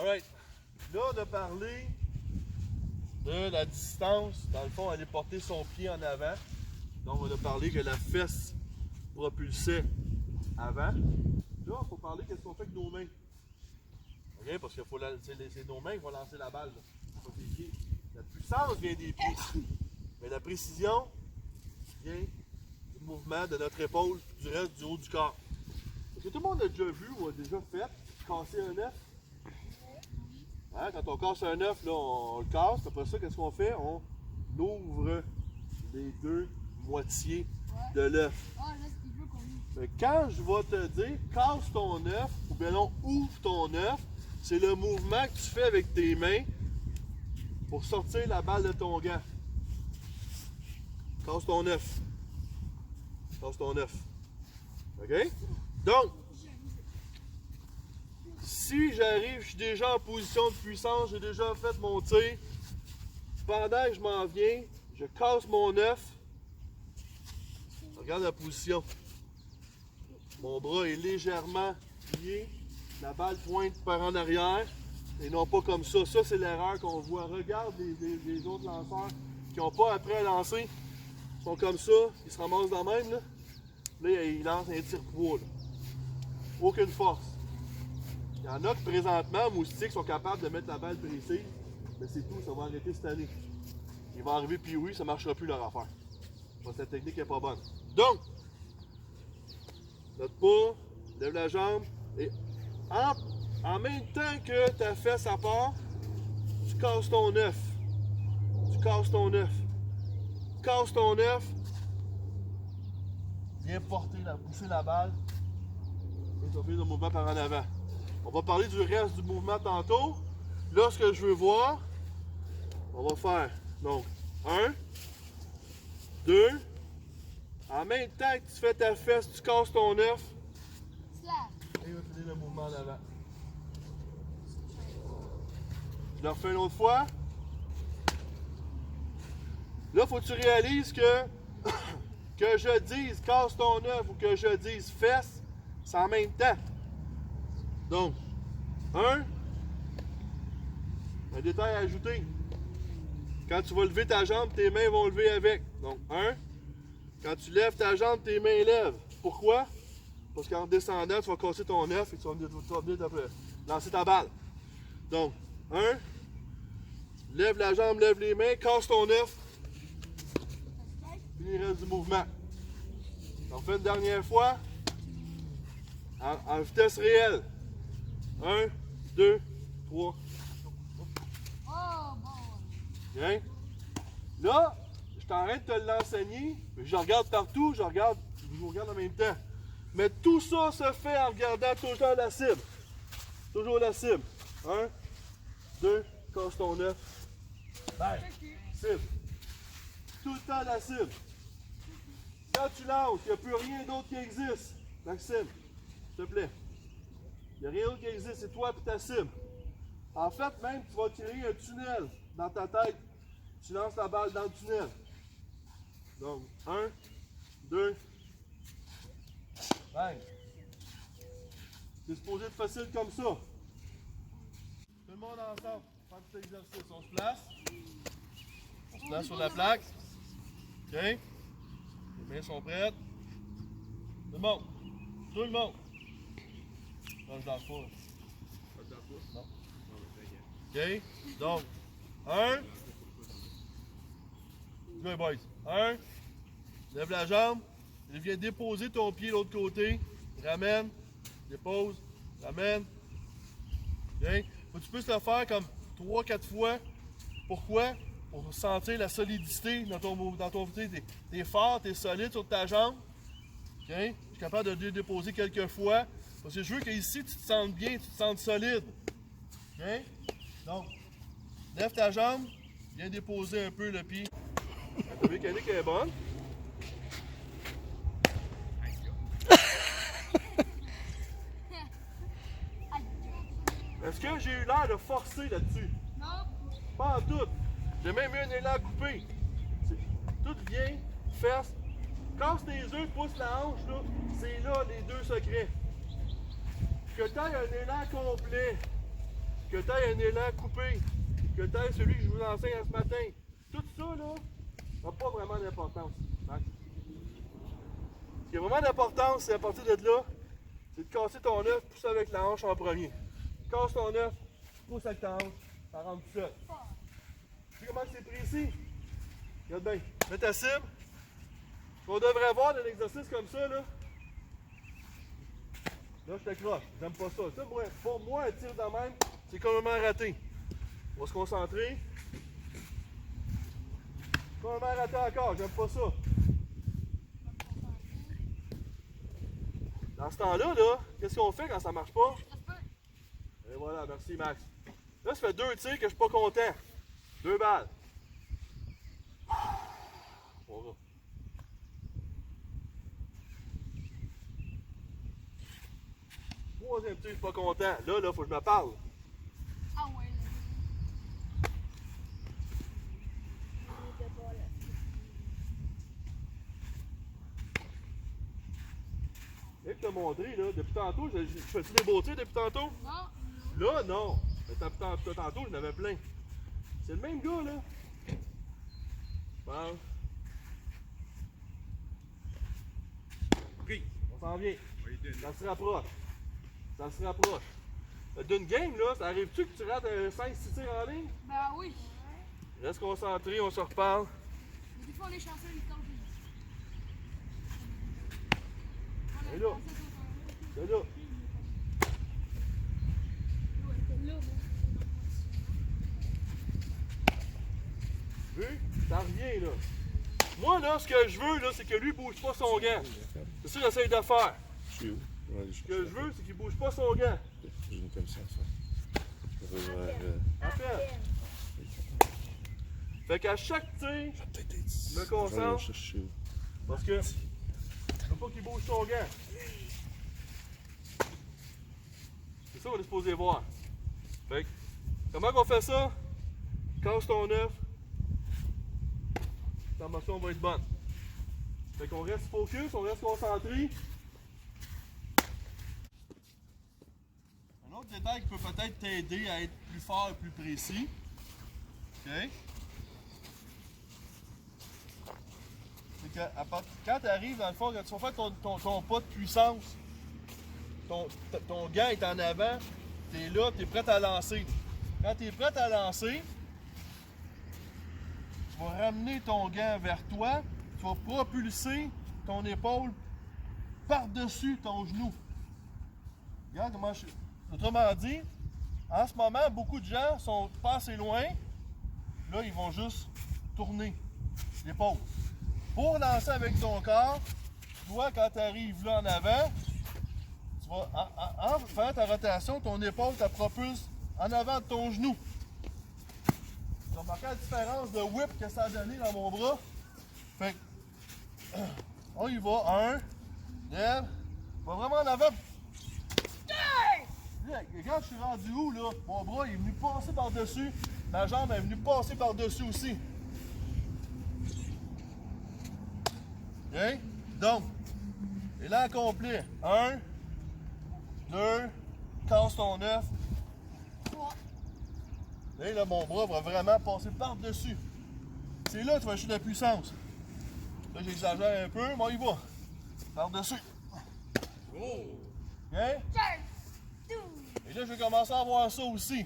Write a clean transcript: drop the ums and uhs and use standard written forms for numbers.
Alright. Là, on a parlé de la distance. Dans le fond, aller porter son pied en avant. Donc, on a parlé que la fesse propulsait avant. Là, il faut parler qu'est-ce qu'on fait avec nos mains. OK? Parce que c'est nos mains qui vont lancer la balle. Pas des pieds. La puissance vient des pieds. Mais la précision vient du mouvement de notre épaule et du reste du haut du corps. Est-ce que tout le monde a déjà vu ou a déjà fait casser un œuf? Hein? Quand on casse un œuf, là, on le casse. Après ça, qu'est-ce qu'on fait? On ouvre les deux moitiés de l'œuf. Mais quand je vais te dire casse ton œuf ou bien non, ouvre ton œuf, c'est le mouvement que tu fais avec tes mains pour sortir la balle de ton gant. Casse ton œuf. Casse ton œuf. OK? Donc, si j'arrive, je suis déjà en position de puissance, j'ai déjà fait mon tir. Pendant que je m'en viens, je casse mon œuf. Regarde la position. Mon bras est légèrement plié. La balle pointe par en arrière. Et non pas comme ça. Ça, c'est l'erreur qu'on voit. Regarde les autres lanceurs qui n'ont pas appris à lancer. Ils sont comme ça. Ils se ramassent dans le même. Là, ils lancent un tir-poids. Aucune force. Il y en a qui, présentement, moustiques, sont capables de mettre la balle précise. Mais c'est tout. Ça va arrêter cette année. Il va arriver, puis oui, ça ne marchera plus leur affaire. Parce que la technique n'est pas bonne. Donc, notre pas, lève la jambe et en même temps que ta fesse à part, tu casses ton œuf. Tu casses ton œuf. Tu casses ton œuf. Viens pousser la balle et tu vas faire le mouvement par en avant. On va parler du reste du mouvement tantôt. Là, ce que je veux voir, on va faire donc 1, 2. En même temps que tu fais ta fesse, tu casses ton œuf. Et il va finir le mouvement en avant. Je le refais une autre fois. Là, il faut que tu réalises que je dise casse ton œuf ou que je dise fesse, c'est en même temps. Donc, un détail à ajouter. Quand tu vas lever ta jambe, tes mains vont lever avec. Donc, quand tu lèves ta jambe, tes mains lèvent. Pourquoi? Parce qu'en descendant, tu vas casser ton œuf et tu vas venir lancer ta balle. Donc, lève la jambe, lève les mains, casse ton œuf. Puis il reste du mouvement. On fait une dernière fois. En vitesse réelle. 1, 2, 3. Bien. Là, je suis en train de te l'enseigner, mais je regarde partout, je vous regarde en même temps. Mais tout ça se fait en regardant toujours la cible. Toujours la cible. 1, 2, casse ton œuf. Bang. Cible. Tout le temps la cible. Quand tu lances, il n'y a plus rien d'autre qui existe. Maxime, s'il te plaît. Il n'y a rien d'autre qui existe, c'est toi et ta cible. En fait, même, tu vas créer un tunnel dans ta tête. Tu lances la balle dans le tunnel. Donc, 1, 2, bang. C'est supposé être facile comme ça. Tout le monde ensemble, faire cet exercice. On se place. On se place sur la plaque. OK. Les mains sont prêtes. Tout le monde. Tout le monde. Non, je danse pas. Pas de danse pas? Non. OK. Donc, 1. Good boys. 1. Lève la jambe. Et viens déposer ton pied de l'autre côté. Ramène. Dépose. Ramène. OK. Faut que tu puisses le faire comme 3-4 fois. Pourquoi? Pour sentir la solidité dans ton pied. T'es fort, t'es solide sur ta jambe. OK. Je suis capable de déposer quelques fois. Parce que je veux qu'ici, tu te sentes bien, tu te sentes solide. OK. Donc, lève ta jambe. Viens déposer un peu le pied. La mécanique est bonne. Est-ce que j'ai eu l'air de forcer là-dessus? Non. Pas en tout. J'ai même eu un élan coupé. Tout vient, fesse. Casse tes œufs, pousse la hanche, là. C'est là les deux secrets. Que tu aies un élan complet. que tu aies un élan coupé, que tu aies celui que je vous enseigne ce matin. Tout ça, là, n'a pas vraiment d'importance. Hein? Ce qui a vraiment d'importance, c'est à partir de là, c'est de casser ton œuf, pousser avec la hanche en premier. Casse ton œuf, pousse avec ta hanche, ça rentre tout seul. Tu sais comment c'est précis? Regarde bien, mets ta cible. Ce qu'on devrait voir d'un exercice comme ça, là, là je t'accroche, j'aime pas ça. Ça, pour moi, un tir de même, c'est complètement raté. On va se concentrer. Complètement raté encore, j'aime pas ça. Dans ce temps-là, là, qu'est-ce qu'on fait quand ça marche pas? Et voilà, merci Max. Là, ça fait 2 tirs que je suis pas content. 2 balles. Voilà. Troisième tir, je suis pas content. Là, faut que je me parle. Ah ouais, Et te montrer, là, depuis tantôt, je fais-tu des beaux tirs depuis tantôt? non. Là, non. Mais tantôt, j'en avais plein. C'est le même gars, là. Bon. Puis, on s'en vient. Ça se rapproche. Ça se rapproche. D'une game, là, ça arrive-tu que tu rates 5-6 tirs en ligne? Ben oui. Reste concentré, on se reparle. Mais des fois, on est chanceux, les temps. Et là. C'est là. Vu? Ça revient, là. Moi, là, ce que je veux, là, c'est que lui bouge pas son gant. C'est ça que j'essaie de faire. Je suis où? Ce que je veux, c'est qu'il bouge pas son gant. J'ai une comme ça. Je vais voir. En fait. Fait qu'à chaque tir, Peut-être je me concentre. Je suis où? Parce que je veux pas qu'il bouge son gant. C'est ça qu'on est supposé voir. Fait que, comment qu'on fait ça? Casse ton œuf. Ta motion va être bonne. Fait qu'on reste focus, on reste concentré. Un autre détail qui peut peut-être t'aider à être plus fort et plus précis. OK? C'est que quand tu arrives dans le fond, quand tu vas faire ton pas de puissance, ton gant est en avant, tu es là, tu es prêt à lancer. Quand tu es prêt à lancer, tu vas ramener ton gant vers toi, tu vas propulser ton épaule par-dessus ton genou. Regarde comment je... Autrement dit, en ce moment, beaucoup de gens sont pas assez loin. Là, ils vont juste tourner l'épaule. Pour lancer avec ton corps, toi, quand tu arrives là en avant, tu vas, en faisant ta rotation, ton épaule te propulse en avant de ton genou. Tu vas remarquer la différence de whip que ça a donné dans mon bras. Fait que, on y va. 1, lève, va vraiment en avant. Là, quand je suis rendu où, là, mon bras il est venu passer par-dessus, ma jambe est venue passer par-dessus aussi. OK? Donc, élan complet. 1, 2, casse ton œuf. 3. Là, mon bras va vraiment passer par-dessus. C'est là que tu vas acheter de la puissance. Là, j'exagère un peu, mais on y va. Par-dessus. OK? Et là, je vais commencer à voir ça aussi.